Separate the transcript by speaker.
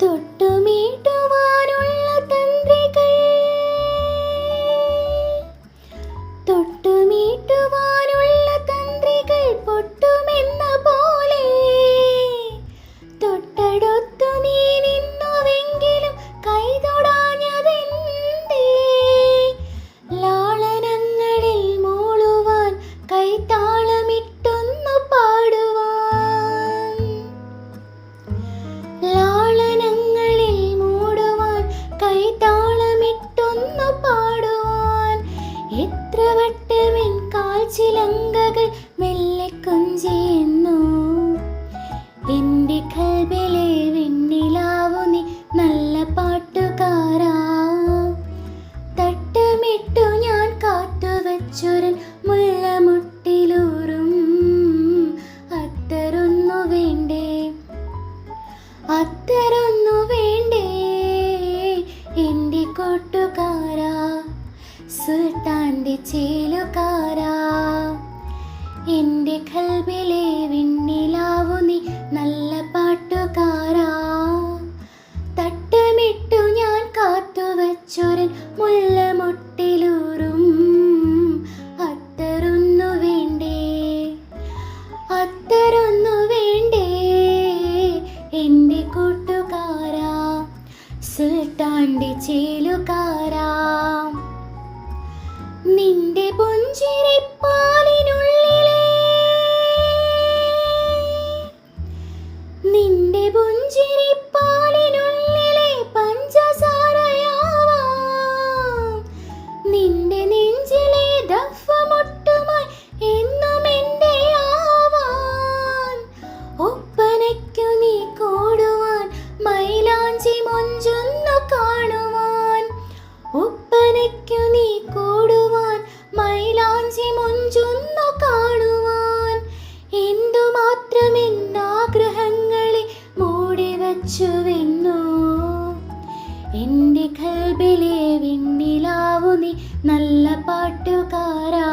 Speaker 1: തൊട്ടുമീട്ടുവാനുള്ള തന്ത്രികൾ, തൊട്ടുമീട്ടുവാനുള്ള തന്ത്രികൾ പൊട്ടുമെന്ന പോലെ തൊട്ടടുത്തു നീ നിന്നുവെങ്കിലും കൈതൊടാഞ്ഞതെന്തേ? ലാളനങ്ങളിൽ മൂളുവാൻ കൈതാളമിട്ടൊന്നു പാടുവാൻ, ലാളനങ്ങളിൽ മൂടുവാൻ കൈതാളമിട്ടൊന്നു പാടുവാൻ എത്ര വട്ടമെൻ കാൽച്ചിലങ്കകൾ മെല്ലെ കൊഞ്ചിയെന്നു. എൻ്റെ കൽബിലെ വെണ്ണിലാവു നീ നല്ല പാട്ടുകാരാ, തട്ടമിട്ടു ഞാൻ കാത്തുവച്ചൊരൻ മുല്ലമുട്ടിലൂറും അത്തറൊന്നു വേണ്ടേ, അത്തറൊന്നു വേണ്ടേ എൻ്റെ കൂട്ടുകാരാ, സുൽത്താൻ്റെ ചേലുകാരാ. എൻ്റെ കൽബിലെ വെണ്ണിലാവു നീ നല്ല പാട്ടുകാരാ, തട്ടമിട്ടു ഞാൻ കാത്തുവച്ചൊരൻ മുല്ലമുട്ടിലൂറും അത്തറൊന്നു വേണ്ടേ, അത്തറൊന്നു വേണ്ടേ എൻ്റെ കൂട്ടുകാരാ, സുൽത്താൻ്റെ ചേലുകാരാ. നിന്റെ പുഞ്ചിരിപ്പാലിനുള്ളിലെ, നിന്റെ പുഞ്ചിരിപ്പാലിനുള്ളിലെ പഞ്ചസാരയാവാം, നിന്റെ നെഞ്ചിലെ ദഫ്മുട്ടുമായി എന്നും എൻ്റെ ആവാൻ. ഒപ്പനയ്ക്കു നീ കൂടുവാൻ മൈലാഞ്ചി മൊഞ്ചൊന്നു കാണുവാൻ, ഒപ്പനയ്ക്കു നീ കൂടുവാൻ മൈലാഞ്ചി മൊഞ്ചൊന്നു കാണുവാൻ എന്തുമാത്രം എന്നാഗ്രഹങ്ങളെ മൂടിവച്ചുവെന്നോ. എൻ്റെ കൽബിലെ വെണ്ണിലാവു നീ നല്ല പാട്ടുകാരാ,